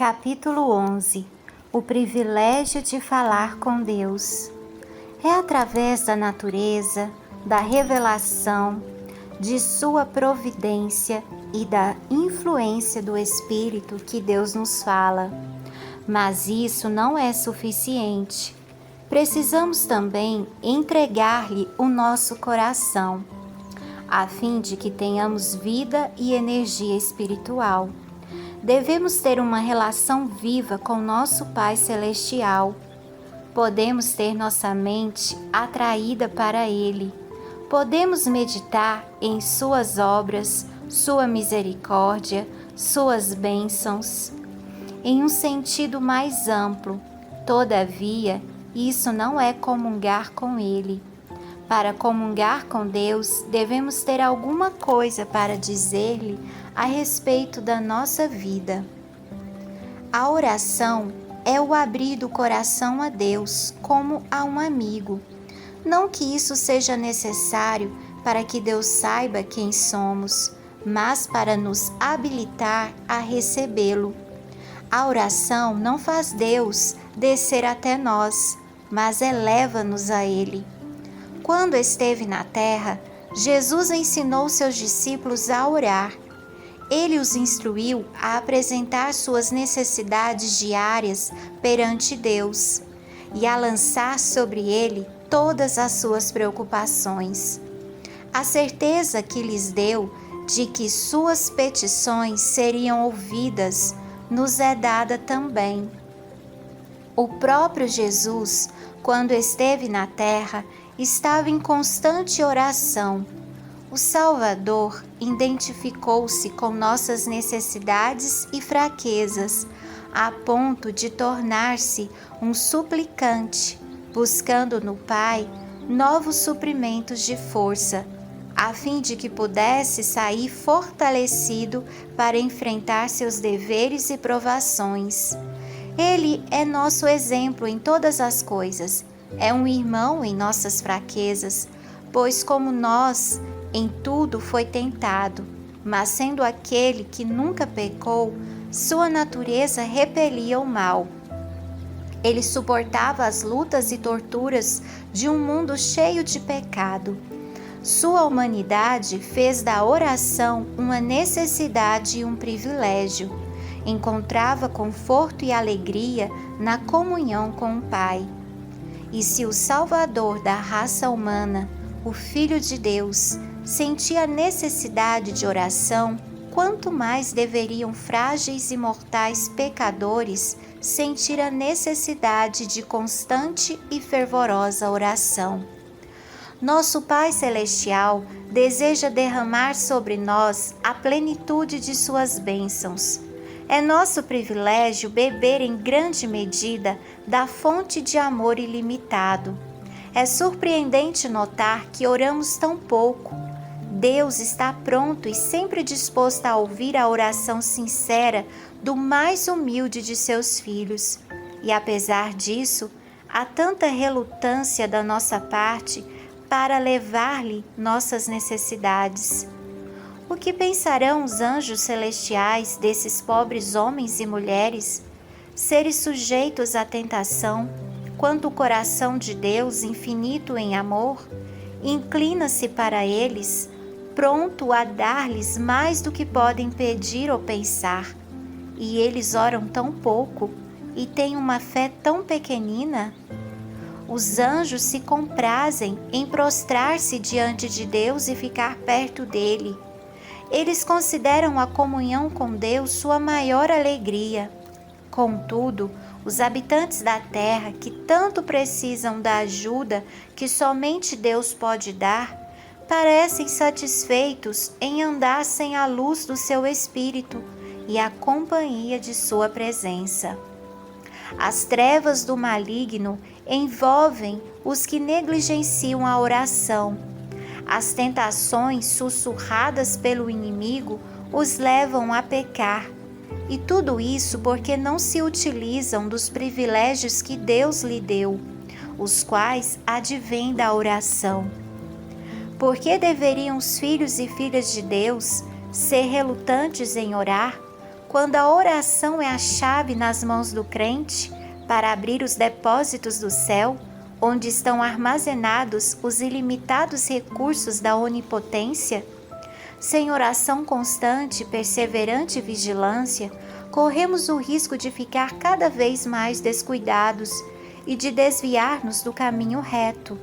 Capítulo 11. O privilégio de falar com Deus. É através da natureza, da revelação, de sua providência e da influência do Espírito que Deus nos fala. Mas isso não é suficiente. Precisamos também entregar-lhe o nosso coração, a fim de que tenhamos vida e energia espiritual. Devemos ter uma relação viva com nosso Pai Celestial. Podemos ter nossa mente atraída para Ele. Podemos meditar em Suas obras, Sua misericórdia, Suas bênçãos. Em um sentido mais amplo, todavia, isso não é comungar com Ele. Para comungar com Deus, devemos ter alguma coisa para dizer-lhe a respeito da nossa vida. A oração é o abrir do coração a Deus como a um amigo. Não que isso seja necessário para que Deus saiba quem somos, mas para nos habilitar a recebê-lo. A oração não faz Deus descer até nós, mas eleva-nos a Ele. Quando esteve na terra, Jesus ensinou seus discípulos a orar. Ele os instruiu a apresentar suas necessidades diárias perante Deus e a lançar sobre Ele todas as suas preocupações. A certeza que lhes deu de que suas petições seriam ouvidas nos é dada também. O próprio Jesus, quando esteve na terra, estava em constante oração. O Salvador identificou-se com nossas necessidades e fraquezas, a ponto de tornar-se um suplicante, buscando no Pai novos suprimentos de força, a fim de que pudesse sair fortalecido para enfrentar seus deveres e provações. Ele é nosso exemplo em todas as coisas. É um irmão em nossas fraquezas, pois como nós, em tudo foi tentado, mas sendo aquele que nunca pecou, sua natureza repelia o mal. Ele suportava as lutas e torturas de um mundo cheio de pecado. Sua humanidade fez da oração uma necessidade e um privilégio. Encontrava conforto e alegria na comunhão com o Pai. E se o Salvador da raça humana, o Filho de Deus, sentia a necessidade de oração, quanto mais deveriam frágeis e mortais pecadores sentir a necessidade de constante e fervorosa oração. Nosso Pai Celestial deseja derramar sobre nós a plenitude de suas bênçãos. É nosso privilégio beber em grande medida da fonte de amor ilimitado. É surpreendente notar que oramos tão pouco. Deus está pronto e sempre disposto a ouvir a oração sincera do mais humilde de seus filhos. E apesar disso, há tanta relutância da nossa parte para levar-lhe nossas necessidades. O que pensarão os anjos celestiais desses pobres homens e mulheres, seres sujeitos à tentação, quando o coração de Deus, infinito em amor, inclina-se para eles, pronto a dar-lhes mais do que podem pedir ou pensar, e eles oram tão pouco e têm uma fé tão pequenina? Os anjos se comprazem em prostrar-se diante de Deus e ficar perto dele. Eles consideram a comunhão com Deus sua maior alegria. Contudo, os habitantes da terra, que tanto precisam da ajuda que somente Deus pode dar, parecem satisfeitos em andar sem a luz do seu Espírito e a companhia de sua presença. As trevas do maligno envolvem os que negligenciam a oração. As tentações sussurradas pelo inimigo os levam a pecar. E tudo isso porque não se utilizam dos privilégios que Deus lhe deu, os quais advêm da oração. Por que deveriam os filhos e filhas de Deus ser relutantes em orar, quando a oração é a chave nas mãos do crente para abrir os depósitos do céu, onde estão armazenados os ilimitados recursos da onipotência? Sem oração constante, perseverante e vigilância, corremos o risco de ficar cada vez mais descuidados e de desviar-nos do caminho reto.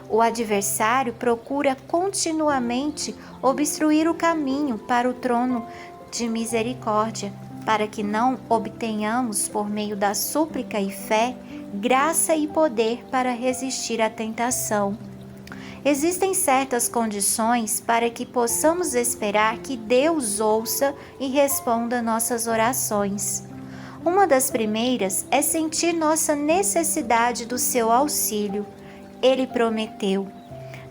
O adversário procura continuamente obstruir o caminho para o trono de misericórdia, para que não obtenhamos, por meio da súplica e fé, graça e poder para resistir à tentação. Existem certas condições para que possamos esperar que Deus ouça e responda nossas orações. Uma das primeiras é sentir nossa necessidade do seu auxílio. Ele prometeu: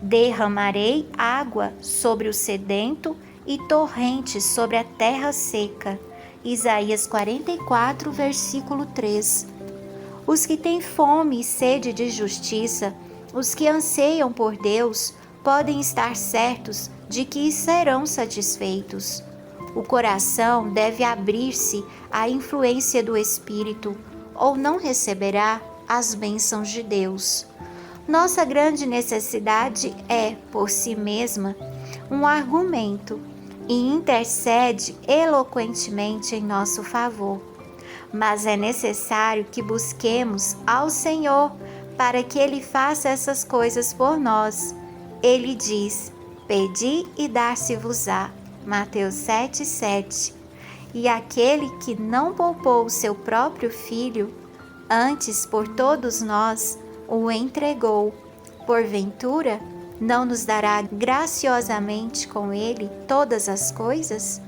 derramarei água sobre o sedento e torrentes sobre a terra seca. Isaías 44, versículo 3. Os que têm fome e sede de justiça, os que anseiam por Deus, podem estar certos de que serão satisfeitos. O coração deve abrir-se à influência do Espírito, ou não receberá as bênçãos de Deus. Nossa grande necessidade é, por si mesma, um argumento e intercede eloquentemente em nosso favor. Mas é necessário que busquemos ao Senhor para que Ele faça essas coisas por nós. Ele diz: pedi e dar-se-vos-á. Mateus 7,7. E aquele que não poupou o seu próprio filho, antes por todos nós o entregou, porventura não nos dará graciosamente com ele todas as coisas?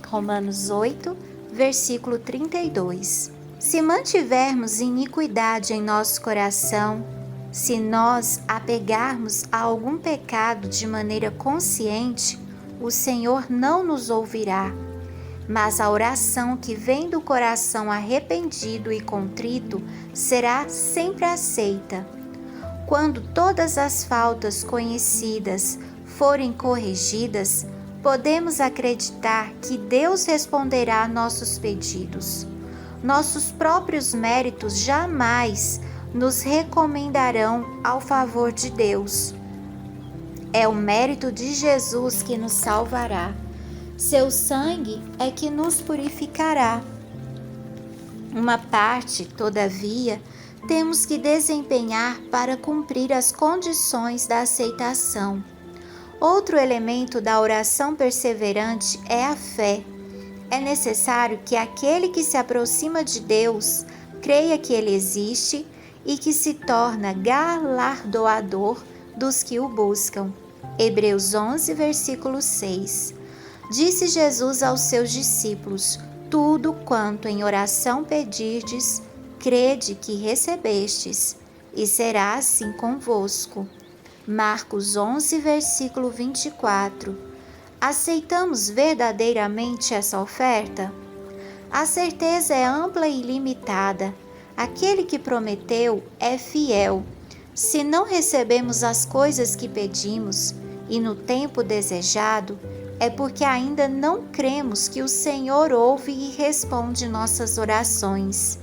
Romanos 8, versículo 32. Se mantivermos iniquidade em nosso coração, se nós apegarmos a algum pecado de maneira consciente, o Senhor não nos ouvirá. Mas a oração que vem do coração arrependido e contrito será sempre aceita. Quando todas as faltas conhecidas forem corrigidas, podemos acreditar que Deus responderá a nossos pedidos. Nossos próprios méritos jamais nos recomendarão ao favor de Deus. É o mérito de Jesus que nos salvará. Seu sangue é que nos purificará. Uma parte, todavia, temos que desempenhar para cumprir as condições da aceitação. Outro elemento da oração perseverante é a fé. É necessário que aquele que se aproxima de Deus creia que Ele existe e que se torna galardoador dos que o buscam. Hebreus 11, versículo 6. Disse Jesus aos seus discípulos: tudo quanto em oração pedirdes, crede que recebestes, e será assim convosco. Marcos 11, versículo 24. Aceitamos verdadeiramente essa oferta? A certeza é ampla e ilimitada. Aquele que prometeu é fiel. Se não recebemos as coisas que pedimos e no tempo desejado, é porque ainda não cremos que o Senhor ouve e responde nossas orações.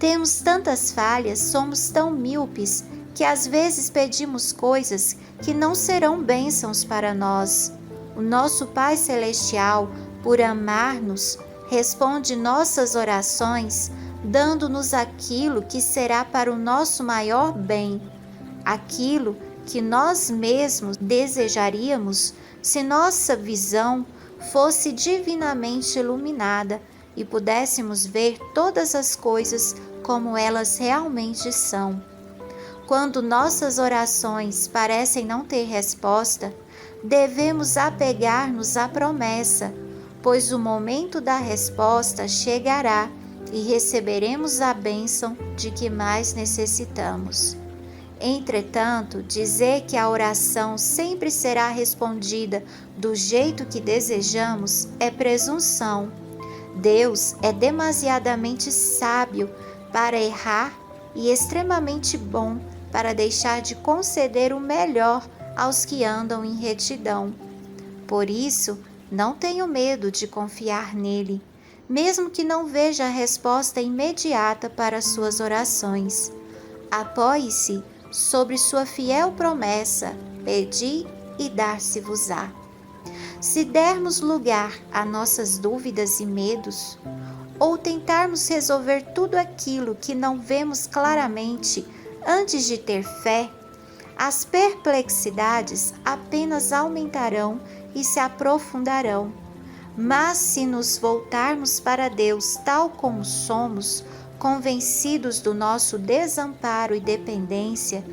Temos tantas falhas, somos tão míopes, que às vezes pedimos coisas que não serão bênçãos para nós. O nosso Pai Celestial, por amar-nos, responde nossas orações, dando-nos aquilo que será para o nosso maior bem, aquilo que nós mesmos desejaríamos se nossa visão fosse divinamente iluminada e pudéssemos ver todas as coisas como elas realmente são. Quando nossas orações parecem não ter resposta, devemos apegar-nos à promessa, pois o momento da resposta chegará e receberemos a bênção de que mais necessitamos. Entretanto, dizer que a oração sempre será respondida do jeito que desejamos é presunção. Deus é demasiadamente sábio para errar e extremamente bom para deixar de conceder o melhor aos que andam em retidão. Por isso, não tenho medo de confiar nele, mesmo que não veja a resposta imediata para suas orações. Apoie-se sobre sua fiel promessa: pedi e dar-se-vos-á. Se dermos lugar a nossas dúvidas e medos, ou tentarmos resolver tudo aquilo que não vemos claramente antes de ter fé, as perplexidades apenas aumentarão e se aprofundarão. Mas se nos voltarmos para Deus tal como somos, convencidos do nosso desamparo e dependência,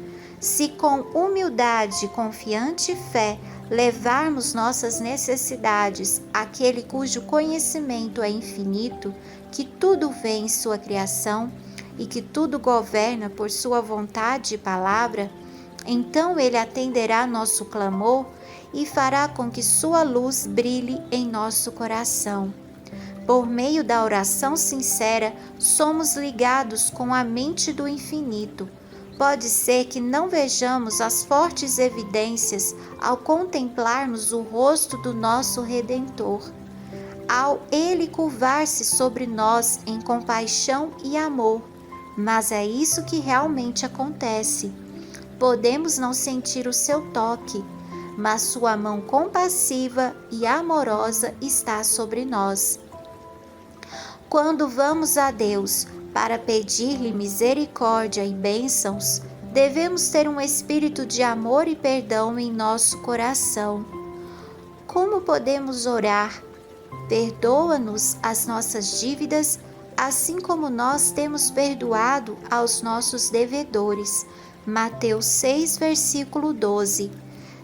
se com humildade, confiante fé levarmos nossas necessidades àquele cujo conhecimento é infinito, que tudo vê em sua criação e que tudo governa por sua vontade e palavra, então Ele atenderá nosso clamor e fará com que sua luz brilhe em nosso coração. Por meio da oração sincera, somos ligados com a mente do infinito. Pode ser que não vejamos as fortes evidências ao contemplarmos o rosto do nosso Redentor, ao Ele curvar-se sobre nós em compaixão e amor, mas é isso que realmente acontece. Podemos não sentir o seu toque, mas sua mão compassiva e amorosa está sobre nós. Quando vamos a Deus para pedir-lhe misericórdia e bênçãos, devemos ter um espírito de amor e perdão em nosso coração. Como podemos orar? Perdoa-nos as nossas dívidas, assim como nós temos perdoado aos nossos devedores. Mateus 6, versículo 12.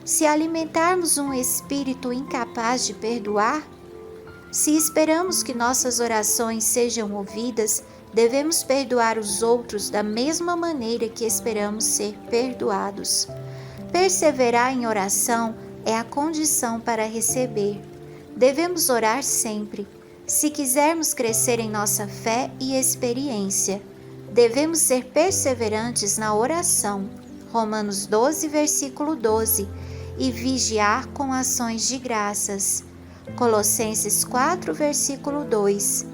Se alimentarmos um espírito incapaz de perdoar, se esperamos que nossas orações sejam ouvidas, devemos perdoar os outros da mesma maneira que esperamos ser perdoados. Perseverar em oração é a condição para receber. Devemos orar sempre. Se quisermos crescer em nossa fé e experiência, devemos ser perseverantes na oração. Romanos 12, versículo 12. E vigiar com ações de graças. Colossenses 4, versículo 2.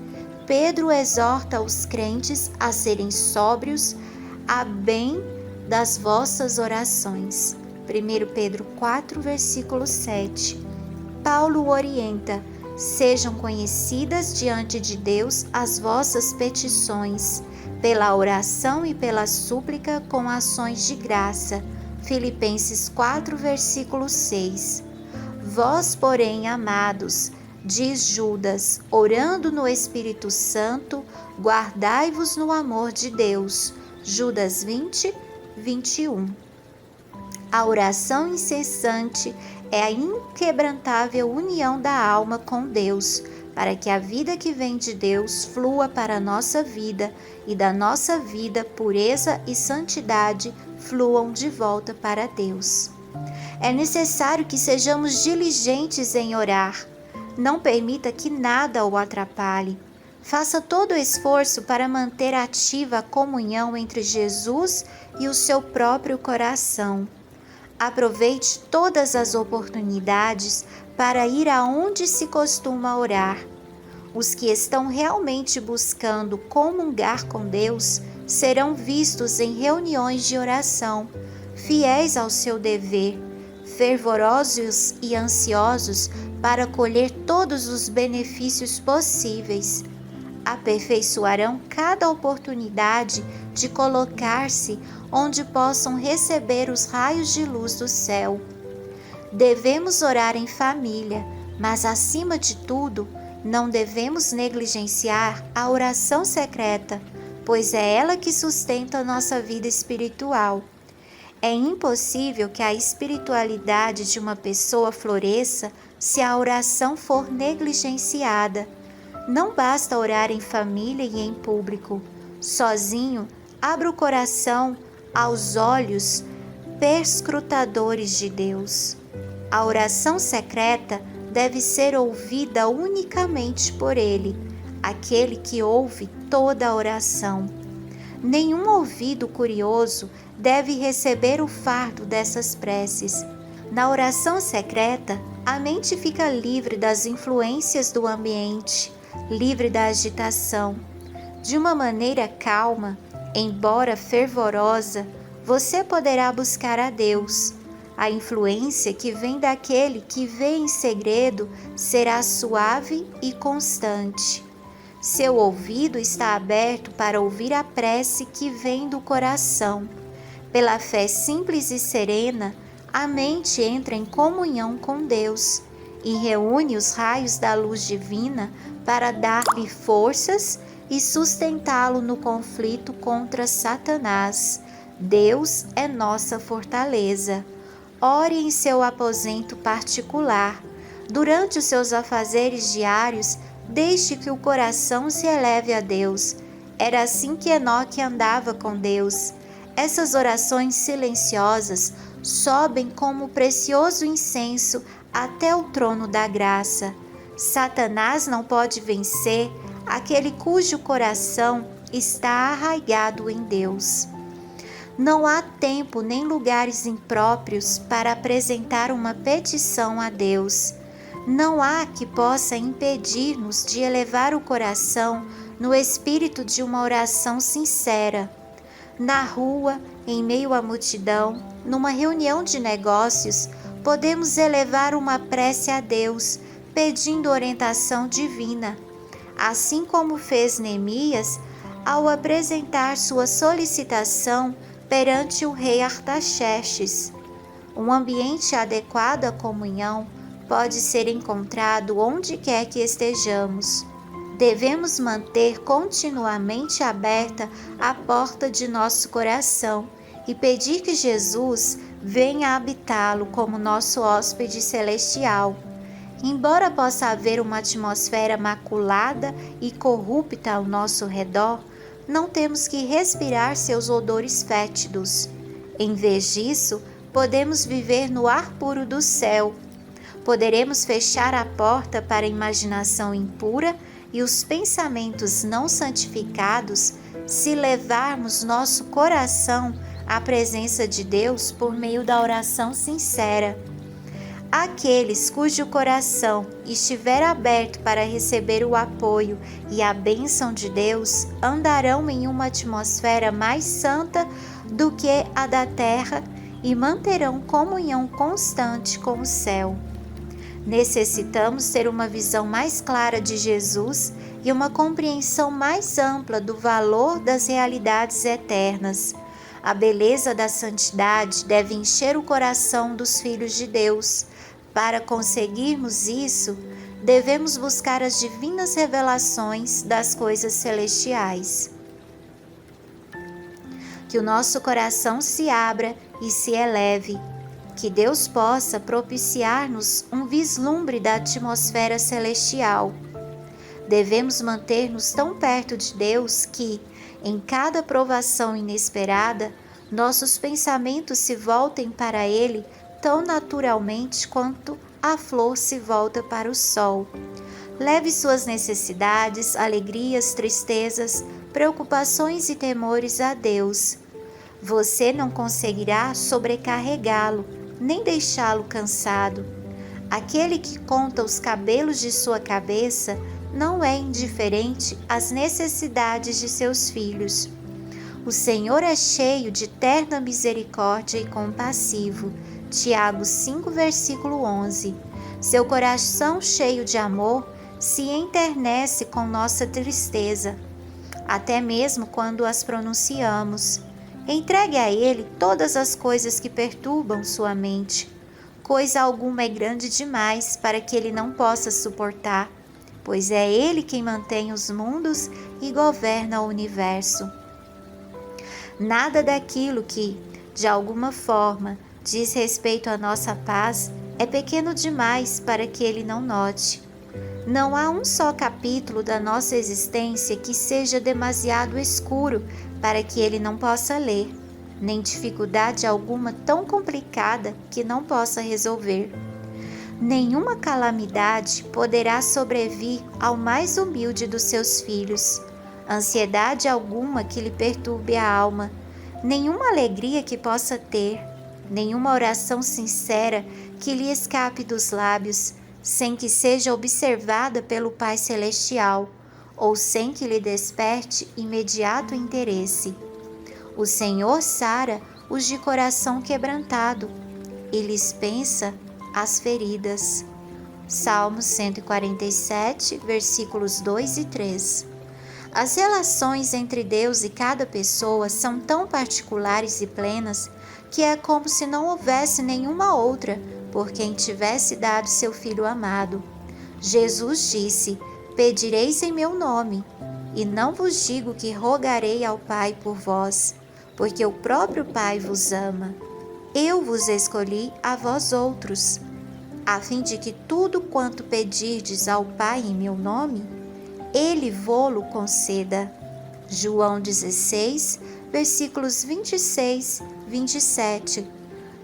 Pedro exorta os crentes a serem sóbrios a bem das vossas orações. 1 Pedro 4, versículo 7. Paulo orienta: sejam conhecidas diante de Deus as vossas petições, pela oração e pela súplica com ações de graça. Filipenses 4, versículo 6. Vós, porém, amados, diz Judas, orando no Espírito Santo, guardai-vos no amor de Deus. Judas 20, 21. A oração incessante é a inquebrantável união da alma com Deus, para que a vida que vem de Deus flua para a nossa vida e da nossa vida pureza e santidade fluam de volta para Deus. É necessário que sejamos diligentes em orar. Não permita que nada o atrapalhe. Faça todo o esforço para manter ativa a comunhão entre Jesus e o seu próprio coração. Aproveite todas as oportunidades para ir aonde se costuma orar. Os que estão realmente buscando comungar com Deus serão vistos em reuniões de oração, fiéis ao seu dever, fervorosos e ansiosos para colher todos os benefícios possíveis. Aperfeiçoarão cada oportunidade de colocar-se onde possam receber os raios de luz do céu. Devemos orar em família, mas acima de tudo, não devemos negligenciar a oração secreta, pois é ela que sustenta a nossa vida espiritual. É impossível que a espiritualidade de uma pessoa floresça se a oração for negligenciada. Não basta orar em família e em público. Sozinho, abra o coração aos olhos perscrutadores de Deus. A oração secreta deve ser ouvida unicamente por Ele, aquele que ouve toda a oração. Nenhum ouvido curioso deve receber o fardo dessas preces. Na oração secreta, a mente fica livre das influências do ambiente. livre da agitação. De uma maneira calma, embora fervorosa, você poderá buscar a Deus. A influência que vem daquele que vê em segredo será suave e constante. Seu ouvido está aberto para ouvir a prece que vem do coração. Pela fé simples e serena, a mente entra em comunhão com Deus e reúne os raios da luz divina para dar-lhe forças e sustentá-lo no conflito contra Satanás. Deus é nossa fortaleza. Ore em seu aposento particular. Durante os seus afazeres diários, deixe que o coração se eleve a Deus. Era assim que Enoque andava com Deus. Essas orações silenciosas sobem como precioso incenso até o trono da graça. Satanás não pode vencer aquele cujo coração está arraigado em Deus. Não há tempo nem lugares impróprios para apresentar uma petição a Deus. Não há que possa impedir-nos de elevar o coração no espírito de uma oração sincera. Na rua, em meio à multidão, numa reunião de negócios, podemos elevar uma prece a Deus, pedindo orientação divina. Assim como fez Neemias ao apresentar sua solicitação perante o rei Artaxerxes. Um ambiente adequado à comunhão pode ser encontrado onde quer que estejamos. Devemos manter continuamente aberta a porta de nosso coração e pedir que Jesus venha habitá-lo como nosso hóspede celestial. Embora possa haver uma atmosfera maculada e corrupta ao nosso redor, não temos que respirar seus odores fétidos. Em vez disso, podemos viver no ar puro do céu. Poderemos fechar a porta para a imaginação impura e os pensamentos não santificados se levarmos nosso coração à presença de Deus por meio da oração sincera. Aqueles cujo coração estiver aberto para receber o apoio e a bênção de Deus andarão em uma atmosfera mais santa do que a da terra e manterão comunhão constante com o céu. Necessitamos ter uma visão mais clara de Jesus e uma compreensão mais ampla do valor das realidades eternas. A beleza da santidade deve encher o coração dos filhos de Deus. Para conseguirmos isso, devemos buscar as divinas revelações das coisas celestiais. Que o nosso coração se abra e se eleve. Que Deus possa propiciar-nos um vislumbre da atmosfera celestial. Devemos manter-nos tão perto de Deus que, em cada provação inesperada, nossos pensamentos se voltem para Ele tão naturalmente quanto a flor se volta para o sol. Leve suas necessidades, alegrias, tristezas, preocupações e temores a Deus. Você não conseguirá sobrecarregá-lo, nem deixá-lo cansado. Aquele que conta os cabelos de sua cabeça não é indiferente às necessidades de seus filhos. O Senhor é cheio de terna misericórdia e compassivo. Tiago 5, versículo 11. Seu coração cheio de amor se enternece com nossa tristeza, até mesmo quando as pronunciamos. Entregue a Ele todas as coisas que perturbam sua mente. Coisa alguma é grande demais para que Ele não possa suportar, pois é Ele quem mantém os mundos e governa o universo. Nada daquilo que, de alguma forma, diz respeito à nossa paz é pequeno demais para que Ele não note. Não há um só capítulo da nossa existência que seja demasiado escuro para que Ele não possa ler, nem dificuldade alguma tão complicada que não possa resolver. Nenhuma calamidade poderá sobrevir ao mais humilde dos seus filhos, ansiedade alguma que lhe perturbe a alma, nenhuma alegria que possa ter, nenhuma oração sincera que lhe escape dos lábios, sem que seja observada pelo Pai Celestial, ou sem que lhe desperte imediato interesse. O Senhor sara os de coração quebrantado e lhes pensa as feridas. Salmos 147, versículos 2 e 3. As relações entre Deus e cada pessoa são tão particulares e plenas que é como se não houvesse nenhuma outra por quem tivesse dado seu Filho amado. Jesus disse: "Pedireis em meu nome, e não vos digo que rogarei ao Pai por vós, porque o próprio Pai vos ama. Eu vos escolhi a vós outros, a fim de que tudo quanto pedirdes ao Pai em meu nome, Ele vô-lo conceda." João 16, versículos 26, 27.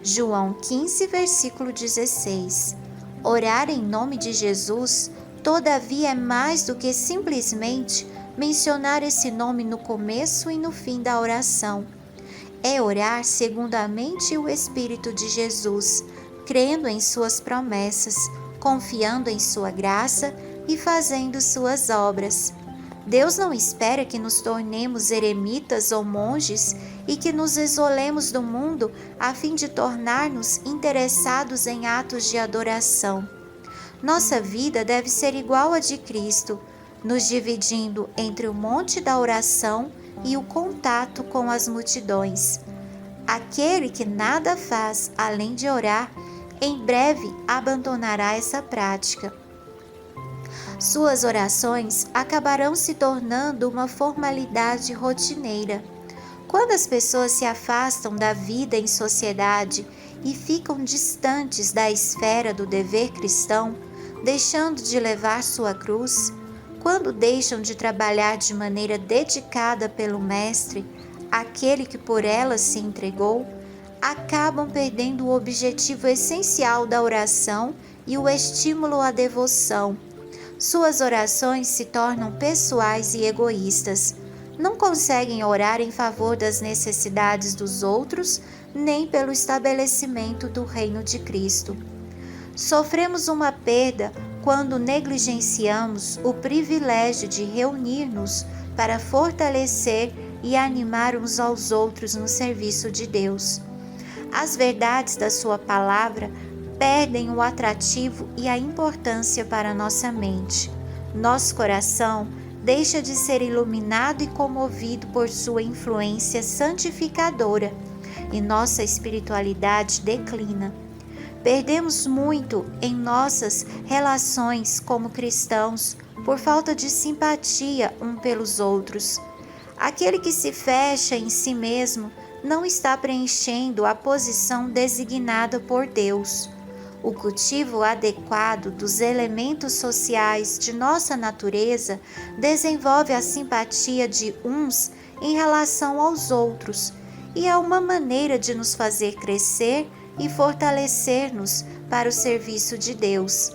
João 15, versículo 16. Orar em nome de Jesus, todavia, é mais do que simplesmente mencionar esse nome no começo e no fim da oração. É orar segundo a mente e o Espírito de Jesus, crendo em suas promessas, confiando em sua graça e fazendo suas obras. Deus não espera que nos tornemos eremitas ou monges e que nos isolemos do mundo a fim de tornar-nos interessados em atos de adoração. Nossa vida deve ser igual à de Cristo, nos dividindo entre o monte da oração e o contato com as multidões. Aquele que nada faz além de orar, em breve abandonará essa prática. Suas orações acabarão se tornando uma formalidade rotineira. Quando as pessoas se afastam da vida em sociedade e ficam distantes da esfera do dever cristão, deixando de levar sua cruz, quando deixam de trabalhar de maneira dedicada pelo Mestre, aquele que por elas se entregou, acabam perdendo o objetivo essencial da oração e o estímulo à devoção. Suas orações se tornam pessoais e egoístas. Não conseguem orar em favor das necessidades dos outros, nem pelo estabelecimento do reino de Cristo. Sofremos uma perda quando negligenciamos o privilégio de reunir-nos para fortalecer e animar uns aos outros no serviço de Deus. As verdades da sua palavra perdem o atrativo e a importância para nossa mente. Nosso coração deixa de ser iluminado e comovido por sua influência santificadora e nossa espiritualidade declina. Perdemos muito em nossas relações como cristãos por falta de simpatia um pelos outros. Aquele que se fecha em si mesmo não está preenchendo a posição designada por Deus. O cultivo adequado dos elementos sociais de nossa natureza desenvolve a simpatia de uns em relação aos outros e é uma maneira de nos fazer crescer e fortalecer-nos para o serviço de Deus.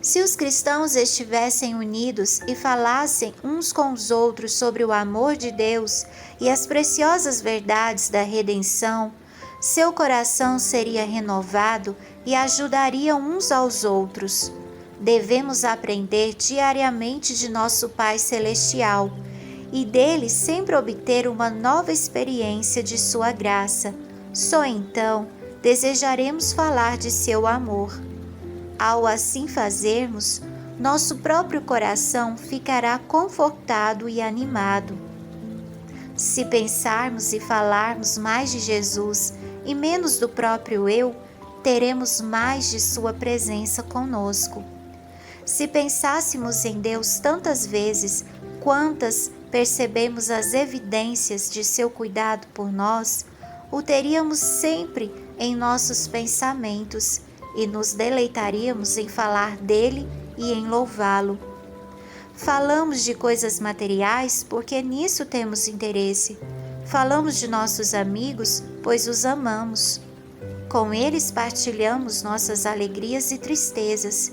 Se os cristãos estivessem unidos e falassem uns com os outros sobre o amor de Deus e as preciosas verdades da redenção, seu coração seria renovado e ajudaria uns aos outros. Devemos aprender diariamente de nosso Pai Celestial e dele sempre obter uma nova experiência de sua graça. Só então desejaremos falar de seu amor. Ao assim fazermos, nosso próprio coração ficará confortado e animado. Se pensarmos e falarmos mais de Jesus e menos do próprio eu, teremos mais de sua presença conosco. Se pensássemos em Deus tantas vezes quantas percebemos as evidências de seu cuidado por nós, o teríamos sempre em nossos pensamentos e nos deleitaríamos em falar dele e em louvá-lo. Falamos de coisas materiais porque nisso temos interesse. Falamos de nossos amigos, pois os amamos. Com eles partilhamos nossas alegrias e tristezas.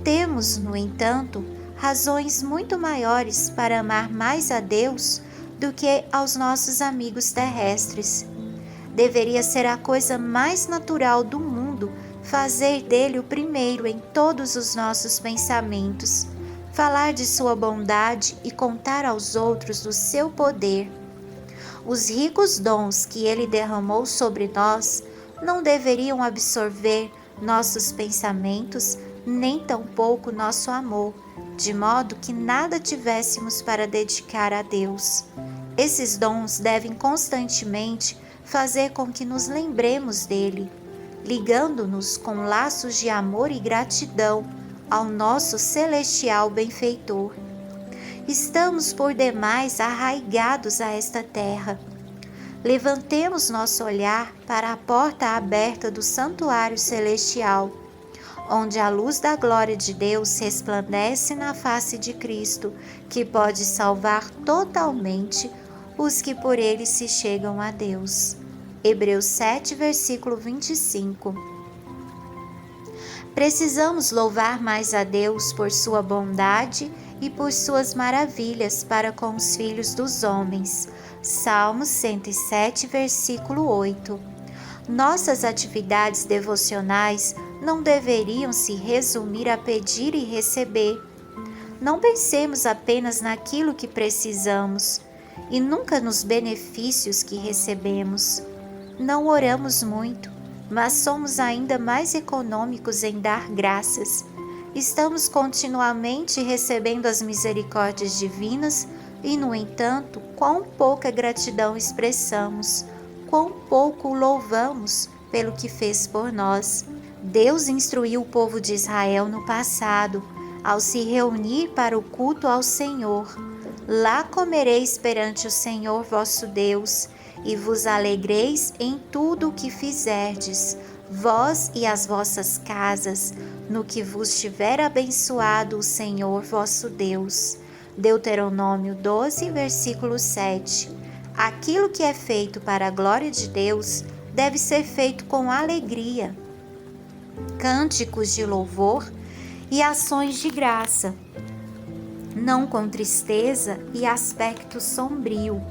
Temos, no entanto, razões muito maiores para amar mais a Deus do que aos nossos amigos terrestres. Deveria ser a coisa mais natural do mundo fazer dele o primeiro em todos os nossos pensamentos, falar de sua bondade e contar aos outros do seu poder. Os ricos dons que ele derramou sobre nós não deveriam absorver nossos pensamentos, nem tampouco nosso amor, de modo que nada tivéssemos para dedicar a Deus. Esses dons devem constantemente fazer com que nos lembremos dele, ligando-nos com laços de amor e gratidão ao nosso celestial benfeitor. Estamos por demais arraigados a esta terra. Levantemos nosso olhar para a porta aberta do santuário celestial, onde a luz da glória de Deus resplandece na face de Cristo, que pode salvar totalmente os que por ele se chegam a Deus. Hebreus 7, versículo 25. Precisamos louvar mais a Deus por sua bondade e por suas maravilhas para com os filhos dos homens. Salmos 107, versículo 8. Nossas atividades devocionais não deveriam se resumir a pedir e receber. Não pensemos apenas naquilo que precisamos e nunca nos benefícios que recebemos. Não oramos muito, mas somos ainda mais econômicos em dar graças. Estamos continuamente recebendo as misericórdias divinas e, no entanto, quão pouca gratidão expressamos, quão pouco o louvamos pelo que fez por nós. Deus instruiu o povo de Israel no passado, ao se reunir para o culto ao Senhor. Lá comereis perante o Senhor vosso Deus, e vos alegreis em tudo o que fizerdes, vós e as vossas casas, no que vos tiver abençoado o Senhor vosso Deus. Deuteronômio 12, versículo 7. Aquilo que é feito para a glória de Deus deve ser feito com alegria, cânticos de louvor e ações de graça, não com tristeza e aspecto sombrio.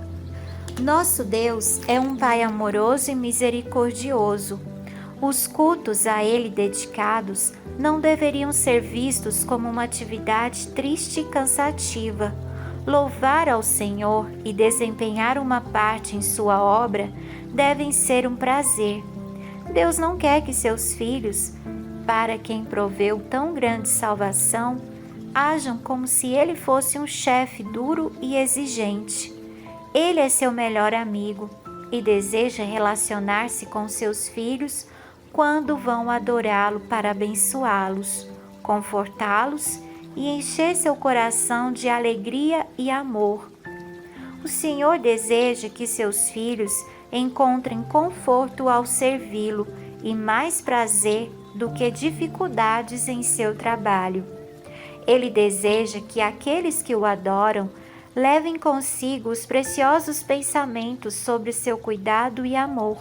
Nosso Deus é um Pai amoroso e misericordioso. Os cultos a Ele dedicados não deveriam ser vistos como uma atividade triste e cansativa. Louvar ao Senhor e desempenhar uma parte em sua obra devem ser um prazer. Deus não quer que seus filhos, para quem proveu tão grande salvação, ajam como se Ele fosse um chefe duro e exigente. Ele é seu melhor amigo e deseja relacionar-se com seus filhos quando vão adorá-lo para abençoá-los, confortá-los e encher seu coração de alegria e amor. O Senhor deseja que seus filhos encontrem conforto ao servi-lo e mais prazer do que dificuldades em seu trabalho. Ele deseja que aqueles que o adoram levem consigo os preciosos pensamentos sobre seu cuidado e amor,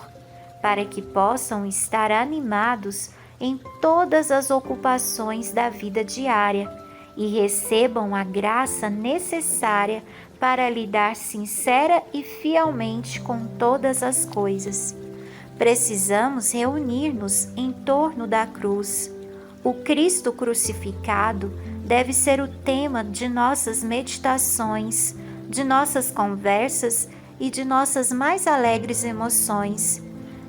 para que possam estar animados em todas as ocupações da vida diária e recebam a graça necessária para lidar sincera e fielmente com todas as coisas. Precisamos reunir-nos em torno da cruz. O Cristo crucificado deve ser o tema de nossas meditações, de nossas conversas e de nossas mais alegres emoções.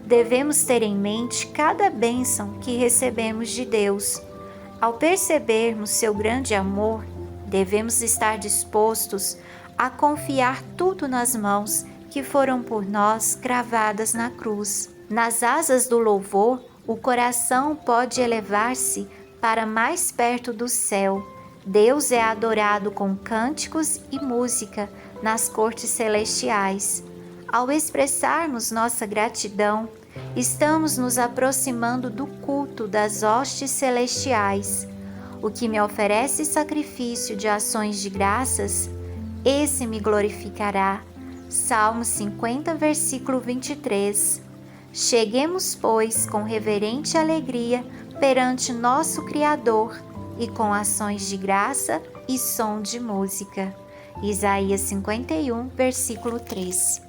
Devemos ter em mente cada bênção que recebemos de Deus. Ao percebermos seu grande amor, devemos estar dispostos a confiar tudo nas mãos que foram por nós cravadas na cruz. Nas asas do louvor, o coração pode elevar-se para mais perto do céu. Deus é adorado com cânticos e música nas cortes celestiais. Ao expressarmos nossa gratidão, estamos nos aproximando do culto das hostes celestiais. O que me oferece sacrifício de ações de graças, esse me glorificará. Salmo 50, versículo 23. Cheguemos, pois, com reverente alegria perante nosso Criador e com ações de graça e som de música. Isaías 51, versículo 3.